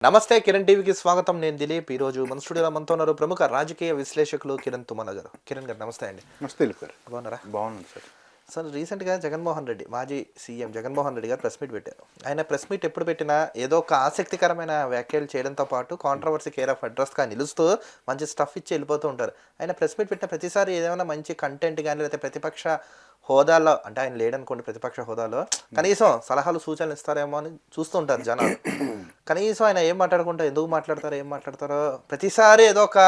నమస్తే కిరణ్ టీవీకి స్వాగతం. నేను దిలీప్. ఈరోజు మన స్టూడియోలో మనతో ఉన్నారు ప్రముఖ రాజకీయ విశ్లేషకులు కిరణ్ తుమ్మల గారు. కిరణ్ గారు నమస్తే అండి. నమస్తే దిలీప్ గారు. బాగున్నారా? బాగున్నాను సార్. సార్ రీసెంట్గా జగన్మోహన్ రెడ్డి మాజీ సీఎం జగన్మోహన్ రెడ్డి గారు ప్రెస్ మీట్ పెట్టారు. ఆయన ప్రెస్ మీట్ ఎప్పుడు పెట్టినా ఏదో ఒక ఆసక్తికరమైన వ్యాఖ్యలు చేయడంతో పాటు కాంట్రవర్సీ కేర్ ఆఫ్ అడ్రస్గా నిలుస్తూ మంచి స్టఫ్ ఇచ్చి వెళ్ళిపోతూ ఉంటారు. ఆయన ప్రెస్ మీట్ పెట్టిన ప్రతిసారి ఏదైనా మంచి కంటెంట్ కానీ లేకపోతే ప్రతిపక్ష హోదాలో, అంటే ఆయన లేడనుకోండి ప్రతిపక్ష హోదాలో, కనీసం సలహాలు సూచనలు ఇస్తారేమో అని చూస్తుంటారు జనాలు. కనీసం ఆయన ఏం మాట్లాడుకుంటారో, ఎందుకు మాట్లాడతారో, ఏం మాట్లాడతారో ప్రతిసారి ఏదో ఒక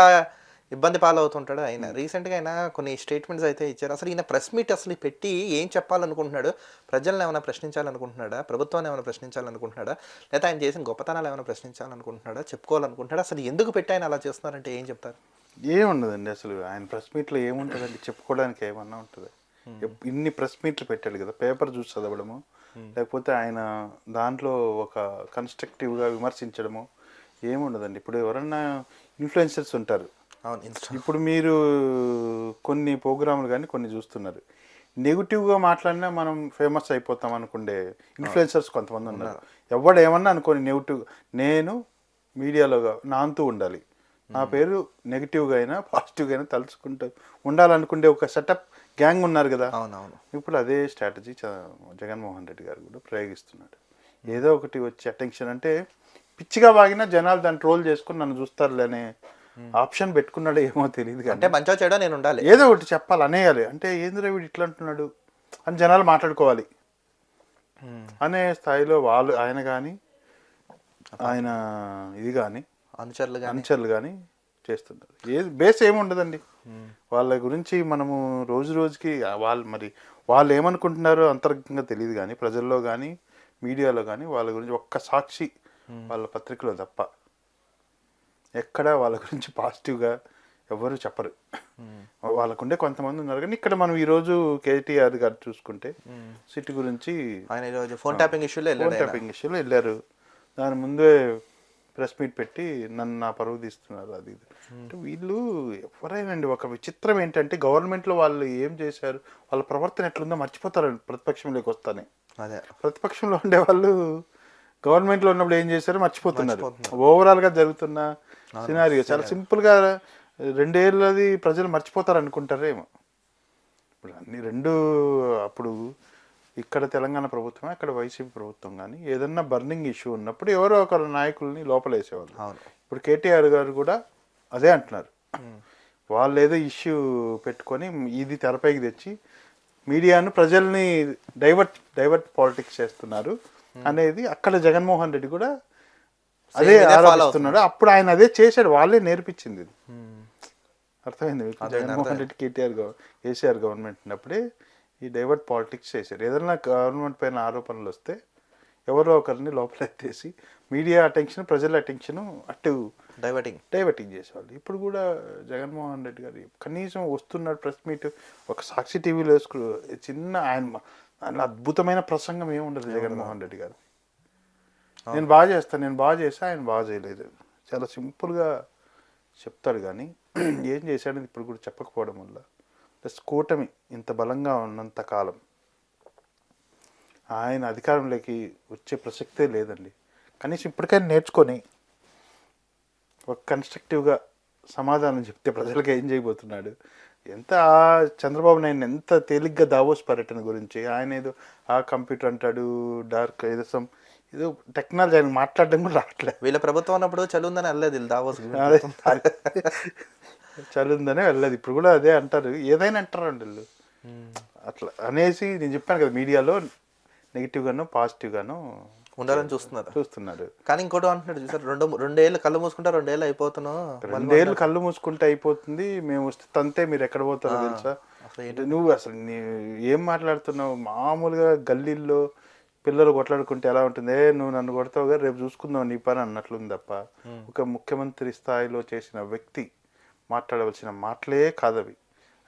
ఇబ్బంది పాలవుతుంటాడు. ఆయన రీసెంట్గా ఆయన కొన్ని స్టేట్మెంట్స్ అయితే ఇచ్చారు. అసలు ఈయన ప్రెస్ మీట్ అసలు పెట్టి ఏం చెప్పాలనుకుంటున్నాడు? ప్రజలను ఏమైనా ప్రశ్నించాలనుకుంటున్నాడా? ప్రభుత్వాన్ని ఏమైనా ప్రశ్నించాలనుకుంటున్నాడా? లేదా ఆయన చేసిన గొప్పతనాలు ఏమైనా ప్రశ్నించాలనుకుంటున్నాడా? చెప్పుకోవాలనుకుంటున్నాడా? అసలు ఎందుకు పెట్టి ఆయన అలా చేస్తున్నారంటే ఏం చెప్తారు? ఏముండదండి అసలు ఆయన ప్రెస్ మీట్లో ఏముంటుందండి? చెప్పుకోవడానికి ఏమన్నా ఉంటుంది? ఇన్ని ప్రెస్ మీట్లు పెట్టాడు కదా, పేపర్ చూసి చదవడము, లేకపోతే ఆయన దాంట్లో ఒక కన్స్ట్రక్టివ్గా విమర్శించడము ఏముండదండి. ఇప్పుడు ఎవరన్నా ఇన్ఫ్లుయెన్సర్స్ ఉంటారు. ఇప్పుడు మీరు కొన్ని ప్రోగ్రాములు కానీ కొన్ని చూస్తున్నారు, నెగిటివ్గా మాట్లాడినా మనం ఫేమస్ అయిపోతాం అనుకుండే ఇన్ఫ్లుయెన్సర్స్ కొంతమంది ఉన్నారు. ఎవడు ఏమన్నా అనుకోని నెగిటివ్, నేను మీడియాలో నాంతూ ఉండాలి, నా పేరు నెగిటివ్గా అయినా పాజిటివ్గా అయినా తలుచుకుంటూ ఉండాలనుకుంటే ఒక సెటప్ గ్యాంగ్ ఉన్నారు కదా. అవునవును. ఇప్పుడు అదే స్ట్రాటజీ జగన్మోహన్ రెడ్డి గారు కూడా ప్రయోగిస్తున్నాడు. ఏదో ఒకటి వచ్చి అటెన్షన్, అంటే పిచ్చిగా వాగినా జనాలు దాన్ని ట్రోల్ చేసుకుని నన్ను చూస్తారులే అనే ఆప్షన్ పెట్టుకున్నాడు. ఏమో తెలియదు కానీ అంటే మంచో చెడో నేను ఉండాలి, ఏదో ఒకటి చెప్పాలి, అనేయాలి. అంటే ఏందిరా వీడు ఇట్లా అంటున్నాడు అని జనాలు మాట్లాడుకోవాలి అనే స్థాయిలో వాళ్ళు, ఆయన కానీ ఆయన ఇది కానీ అనుచరులు కానీ చేస్తున్నారు. బేస్ ఏముండదండి వాళ్ళ గురించి. మనము రోజు రోజుకి వాళ్ళు ఏమనుకుంటున్నారో అంతర్గతంగా తెలియదు కానీ ప్రజల్లో కానీ మీడియాలో కానీ వాళ్ళ గురించి ఒక్క సాక్షి వాళ్ళ పత్రికలో తప్ప ఎక్కడ వాళ్ళ గురించి పాజిటివ్గా ఎవరు చెప్పరు. వాళ్ళకుండే కొంతమంది ఉన్నారు కానీ ఇక్కడ మనం ఈరోజు కేటీఆర్ గారు చూసుకుంటే సిటీ గురించి ఆయన ఫోన్ ట్యాపింగ్ ఇష్యూలో వెళ్ళారు. దాని ముందే ప్రెస్ మీట్ పెట్టి నన్ను నా పరువు తీస్తున్నారు అది ఇది అంటే వీళ్ళు ఎవరైనండి. ఒక విచిత్రం ఏంటంటే గవర్నమెంట్లో వాళ్ళు ఏం చేశారు, వాళ్ళ ప్రవర్తన ఎట్లుందో మర్చిపోతారండి ప్రతిపక్షంలోకి వస్తానే. ప్రతిపక్షంలో ఉండే వాళ్ళు గవర్నమెంట్లో ఉన్నప్పుడు ఏం చేశారో మర్చిపోతున్నారు. ఓవరాల్గా జరుగుతున్న సినారియో చాలా సింపుల్గా 2 ఏళ్ళది ప్రజలు మర్చిపోతారు అనుకుంటారేమో. ఇప్పుడు అన్ని రెండు, అప్పుడు ఇక్కడ తెలంగాణ ప్రభుత్వం, అక్కడ వైసీపీ ప్రభుత్వం కానీ ఏదన్నా బర్నింగ్ ఇష్యూ ఉన్నప్పుడు ఎవరో ఒకరు నాయకుల్ని లోపలేసేవాళ్ళు. ఇప్పుడు కేటీఆర్ గారు కూడా అదే అంటున్నారు. వాళ్ళు ఏదో ఇష్యూ పెట్టుకొని ఇది తెరపైకి తెచ్చి మీడియాను ప్రజల్ని డైవర్ట్ పాలిటిక్స్ చేస్తున్నారు అనేది అక్కడ జగన్మోహన్ రెడ్డి కూడా అదే ఆలోచిస్తున్నాడు. అప్పుడు ఆయన అదే చేశాడు, వాళ్ళే నేర్పించింది. అర్థమైంది మీకు? జగన్మోహన్ రెడ్డి కేసీఆర్ గవర్నమెంట్ ఉన్నప్పుడే ఈ డైవర్ట్ పాలిటిక్స్ చేశారు. ఏదైనా గవర్నమెంట్ పైన ఆరోపణలు వస్తే ఎవరో ఒకరిని లోపలెత్తేసి మీడియా అటెన్షన్, ప్రజల అటెన్షన్ అటు డైవర్టింగ్ చేసేవాళ్ళు. ఇప్పుడు కూడా జగన్మోహన్ రెడ్డి గారు కనీసం వస్తున్నాడు ప్రెస్ మీట్, ఒక సాక్షి టీవీలో చిన్న ఆయన అద్భుతమైన ప్రసంగం ఏముండదు జగన్మోహన్ రెడ్డి గారు. నేను బాగా చేస్తా, ఆయన బాగా చేయలేదు, చాలా సింపుల్గా చెప్తాడు. కానీ ఏం చేశాడని ఇప్పుడు కూడా చెప్పకపోవడం వల్ల ప్లస్ కూటమి ఇంత బలంగా ఉన్నంత కాలం ఆయన అధికారంలోకి వచ్చే ప్రసక్తే లేదండి. కనీసం ఇప్పటికైనా నేర్చుకొని ఒక కన్స్ట్రక్టివ్గా సమాధానం చెప్తే ప్రజలకు ఏం చేయబోతున్నాడు. ఎంత చంద్రబాబు నాయుడు ఎంత తేలిగ్గా దావోస్ పర్యటన గురించి ఆయన ఏదో ఆ కంప్యూటర్ అంటాడు, డార్క్ ఏదో టెక్నాలజీ ఆయన మాట్లాడడం కూడా రావట్లేదు. వీళ్ళ ప్రభుత్వం ఉన్నప్పుడు చలుందని వెళ్ళలేదు దావోస్, చలుందనే వెళ్ళదు. ఇప్పుడు కూడా అదే అంటారు, ఏదైనా అంటారండి వీళ్ళు. అట్లా అనేసి నేను చెప్పాను కదా, మీడియాలో నెగిటివ్గాను పాజిటివ్గాను ఉండాలని చూస్తున్నారు. కానీ ఇంకోటి అంటున్నాడు చూసారు, 2 ఏళ్ళు కళ్ళు మూసుకుంటే 2 ఏళ్ళు అయిపోతున్నావు, 2 ఏళ్ళు కళ్ళు మూసుకుంటే అయిపోతుంది, మేము వస్తే తంతే మీరు ఎక్కడ పోతారో తెలుసా. నువ్వు అసలు ఏం మాట్లాడుతున్నావు? మామూలుగా గల్లీల్లో పిల్లలు కొట్లాడుకుంటే ఎలా ఉంటుంది, నువ్వు నన్ను కొడతావుగా రేపు చూసుకుందావు నీ పని అన్నట్లుంది తప్ప ఒక ముఖ్యమంత్రి స్థాయిలో చేసిన వ్యక్తి మాట్లాడవలసిన మాటలే కాదవి.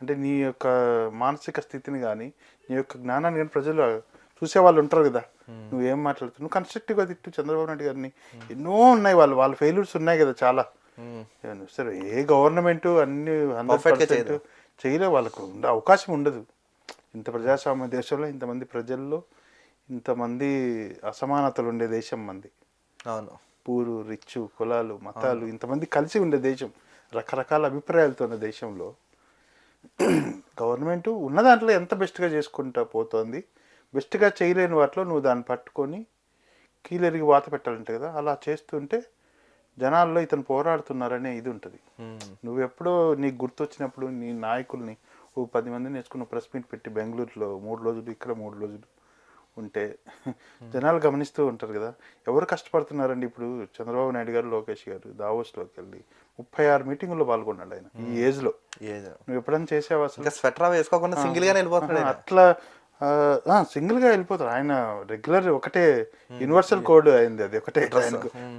అంటే నీ యొక్క మానసిక స్థితిని కానీ నీ యొక్క జ్ఞానాన్ని కానీ ప్రజలు చూసేవాళ్ళు ఉంటారు కదా. నువ్వేం మాట్లాడుతున్నావు, నువ్వు కన్స్ట్రక్టివ్గా తిట్టు చంద్రబాబు నాయుడు గారిని. ఎన్నో ఉన్నాయి, వాళ్ళ ఫెయిల్యూర్స్ ఉన్నాయి కదా చాలా. సరే ఏ గవర్నమెంట్ అన్ని 100% చేయలే, వాళ్ళకు ఉండే అవకాశం ఉండదు. ఇంత ప్రజాస్వామ్య దేశంలో ఇంతమంది ప్రజల్లో ఇంతమంది అసమానతలు ఉండే దేశం మంది. అవును. పూరు రిచ్ కులాలు మతాలు ఇంతమంది కలిసి ఉండే దేశం, రకరకాల అభిప్రాయాలతో ఉన్న దేశంలో గవర్నమెంట్ ఉన్న దాంట్లో ఎంత బెస్ట్గా చేసుకుంటా పోతోంది. బెస్ట్గా చేయలేని వాటిలో నువ్వు దాన్ని పట్టుకొని కీలెరిగి వాత పెట్టాలంటే కదా, అలా చేస్తుంటే జనాల్లో ఇతను పోరాడుతున్నారనే ఇది ఉంటుంది. నువ్వు ఎప్పుడో నీకు గుర్తొచ్చినప్పుడు నీ నాయకుల్ని 10 మందిని నేర్చుకున్న ప్రెస్ మీట్ పెట్టి బెంగళూరులో 3 రోజులు, ఇక్కడ 3 రోజులు ఉంటే జనాలు గమనిస్తూ ఉంటారు కదా, ఎవరు కష్టపడుతున్నారండి. ఇప్పుడు చంద్రబాబు నాయుడు గారు, లోకేష్ గారు దావోస్లోకి వెళ్ళి 36 మీటింగుల్లో పాల్గొన్నాడు ఆయన ఈ ఏజ్లో. నువ్వు ఎప్పుడైనా చేసావా అసలు? స్వెటర్ వేసుకోకుండా సింగిల్ గానే వెళ్ళిపోతున్నాడు అట్లా. సింగిల్గా వెళ్ళిపోతారు ఆయన. రెగ్యులర్ ఒకటే యూనివర్సల్ కోడ్ అయింది, అది ఒకటే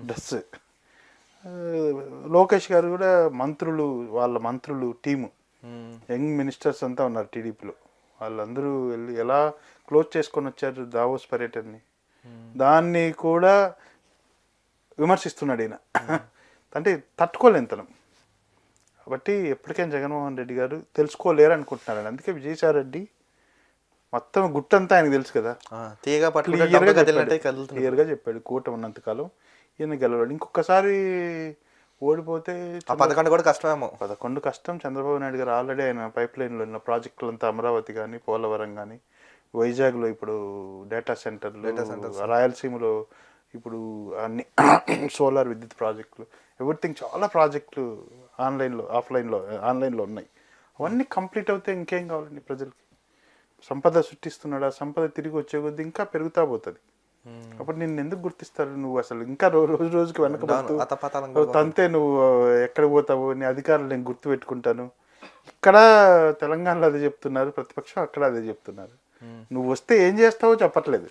డ్రెస్. లోకేష్ గారు కూడా మంత్రులు, వాళ్ళ మంత్రులు టీము, యంగ్ మినిస్టర్స్ అంతా ఉన్నారు టీడీపీలో. వాళ్ళందరూ వెళ్ళి ఎలా క్లోజ్ చేసుకొని వచ్చారు దావోస్ పర్యటనని, దాన్ని కూడా విమర్శిస్తున్నాడు ఈయన. అంటే తట్టుకోలేని తనం. కాబట్టి ఎప్పటికైనా జగన్మోహన్ రెడ్డి గారు తెలుసుకోలేరు అనుకుంటున్నారండి. అందుకే విజయసాయి రెడ్డి మొత్తం గుట్టంతా ఆయనకు తెలుసు కదా, క్లియర్గా చెప్పాడు కూటమి ఉన్నంతకాలం ఈయన గెలవాడు. ఇంకొకసారి ఓడిపోతే 11 కూడా కష్టమేమో. 11 కష్టం. చంద్రబాబు నాయుడు గారు ఆల్రెడీ ఆయన పైప్ లైన్లో ఉన్న ప్రాజెక్టులంతా అమరావతి కానీ, పోలవరం కానీ, వైజాగ్లో ఇప్పుడు డేటా సెంటర్లు, రాయలసీమలో ఇప్పుడు అన్ని సోలార్ విద్యుత్ ప్రాజెక్టులు, ఎవ్రీథింగ్ చాలా ప్రాజెక్టులు ఆన్లైన్లో ఉన్నాయి. అవన్నీ కంప్లీట్ అవుతే ఇంకేం కావాలండి ప్రజలకి? సంపద సృష్టిస్తున్నాడు, ఆ సంపద తిరిగి వచ్చే కొద్దీ ఇంకా పెరుగుతా పోతుంది. అప్పుడు నిన్ను ఎందుకు గుర్తిస్తారు? నువ్వు అసలు ఇంకా రోజు రోజుకి వెనకబడుతూ తంతే నువ్వు ఎక్కడ పోతావు, నీ అధికారులు నేను గుర్తు పెట్టుకుంటాను. ఇక్కడ తెలంగాణలో అదే చెప్తున్నారు ప్రతిపక్షం, అక్కడ అదే చెప్తున్నారు. నువ్వు వస్తే ఏం చేస్తావో చెప్పట్లేదు.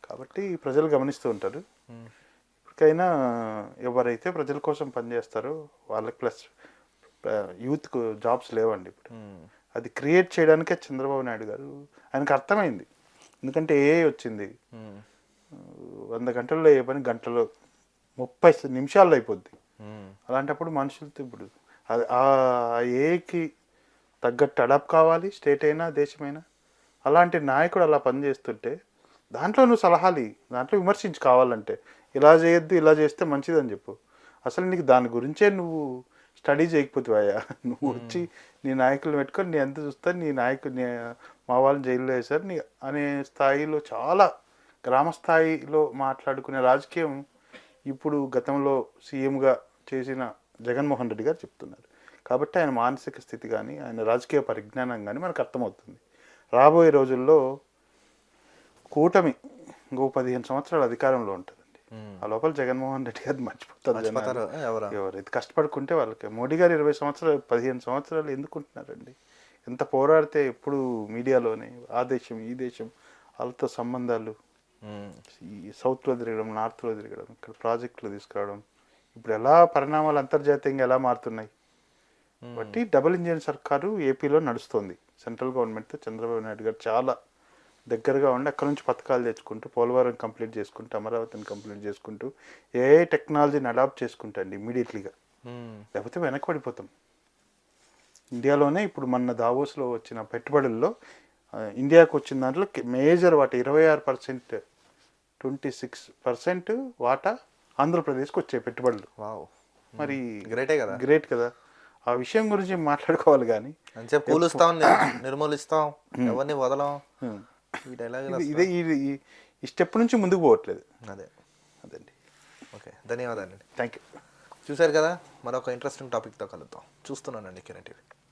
కాబట్టి ప్రజలు గమనిస్తూ ఉంటారు. ఇప్పటికైనా ఎవరైతే ప్రజల కోసం పనిచేస్తారో వాళ్ళకి, ప్లస్ యూత్కు జాబ్స్ లేవండి ఇప్పుడు. అది క్రియేట్ చేయడానికే చంద్రబాబు నాయుడు గారు, ఆయనకు అర్థమైంది. ఎందుకంటే వచ్చింది 100 గంటల్లో ఏ పని గంటలో 30 నిమిషాల్లో అయిపోద్ది. అలాంటప్పుడు మనుషులతో ఇప్పుడు ఆ ఏకి తగ్గట్టు అడాప్ట్ కావాలి, స్టేట్ అయినా దేశమైనా. అలాంటి నాయకుడు అలా పనిచేస్తుంటే దాంట్లో నువ్వు సలహాలు, దాంట్లో విమర్శించి కావాలంటే ఇలా చేయొద్దు, ఇలా చేస్తే మంచిదని చెప్పు. అసలు నీకు దాని గురించే నువ్వు స్టడీ చేయకపోతేవయ్యా. నువ్వు వచ్చి నీ నాయకులు పెట్టుకొని నీ ఎంత చూస్తా, నీ నాయకుడు మా వాళ్ళని జైల్లో వేశారు నీ అనే స్థాయిలో, చాలా గ్రామ స్థాయిలో మాట్లాడుకునే రాజకీయం ఇప్పుడు గతంలో సీఎంగా చేసిన జగన్మోహన్ రెడ్డి గారు చెప్తున్నారు. కాబట్టి ఆయన మానసిక స్థితి కానీ, ఆయన రాజకీయ పరిజ్ఞానం కానీ మనకు అర్థమవుతుంది. రాబోయే రోజుల్లో కూటమి ఇంకో 15 సంవత్సరాలు అధికారంలో ఉంటుందండి. ఆ లోపల జగన్మోహన్ రెడ్డి గారు మర్చిపోతారు. ఎవరైతే కష్టపడుకుంటే వాళ్ళకి. మోడీ గారు 20 సంవత్సరాలు 15 సంవత్సరాలు ఎందుకుంటున్నారండి? ఎంత పోరాడితే ఎప్పుడు మీడియాలోనే ఆ దేశం ఈ దేశం వాళ్ళతో సంబంధాలు, ఈ సౌత్లో తిరగడం, నార్త్లో తిరగడం, ఇక్కడ ప్రాజెక్టులు తీసుకురావడం, ఇప్పుడు ఎలా పరిణామాలు అంతర్జాతీయంగా ఎలా మారుతున్నాయి. బట్టి డబుల్ ఇంజిన్ సర్కారు ఏపీలో నడుస్తుంది. సెంట్రల్ గవర్నమెంట్తో చంద్రబాబు నాయుడు గారు చాలా దగ్గరగా ఉండి అక్కడ నుంచి పథకాలు తెచ్చుకుంటూ, పోలవరం కంప్లీట్ చేసుకుంటూ, అమరావతిని కంప్లీట్ చేసుకుంటూ, ఏ టెక్నాలజీని అడాప్ట్ చేసుకుంటండి ఇమ్మీడియట్లీగా. లేకపోతే వెనకబడిపోతాం. ఇండియాలోనే ఇప్పుడు మన దావోస్లో వచ్చిన పెట్టుబడుల్లో ఇండియాకు వచ్చిన దాంట్లో మేజర్ వాటా 26%, 26% వాటా ఆంధ్రప్రదేశ్కి వచ్చే పెట్టుబడులు. మరి గ్రేట్ కదా. ఆ విషయం గురించి మాట్లాడుకోవాలి కానీ కూలుస్తాం, నిర్మూలిస్తాం, ఎవరిని వదలం, ఇదే ఈ స్టెప్ నుంచి ముందుకు పోవట్లేదు. అదండి. ఓకే, ధన్యవాదాలు. Thank you. చూశారు కదా, మరొక ఇంట్రెస్టింగ్ టాపిక్తో కలుద్దాం. చూస్తున్నానండి కిరణ్ టీవీ.